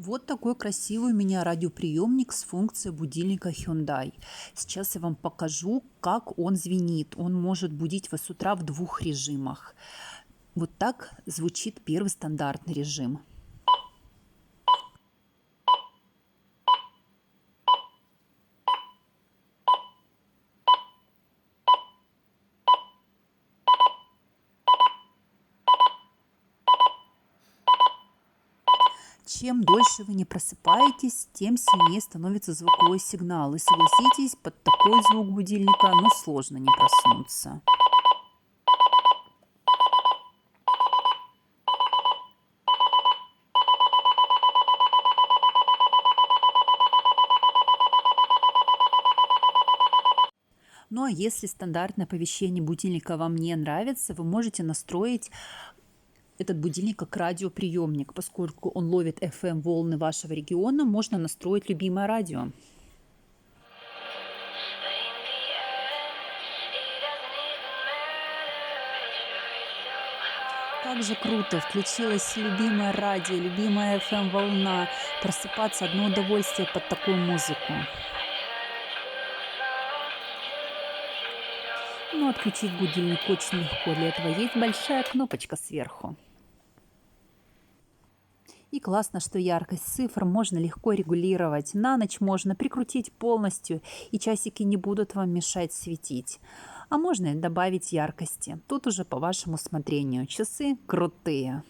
Вот такой красивый у меня радиоприемник с функцией будильника Hyundai. Сейчас я вам покажу, как он звенит. Он может будить вас с утра в двух режимах. Вот так звучит первый стандартный режим. Чем дольше вы не просыпаетесь, тем сильнее становится звуковой сигнал. И согласитесь, под такой звук будильника сложно не проснуться. Ну а если стандартное оповещение будильника вам не нравится, вы можете настроить этот будильник как радиоприемник. Поскольку он ловит FM-волны вашего региона, можно настроить любимое радио. Как же круто! Включилась любимое радио, любимая FM-волна. Просыпаться одно удовольствие под такую музыку. Но отключить будильник очень легко. Для этого есть большая кнопочка сверху. И классно, что яркость цифр можно легко регулировать. На ночь можно прикрутить полностью, и часики не будут вам мешать светить. А можно добавить яркости. Тут уже по вашему усмотрению. Часы крутые.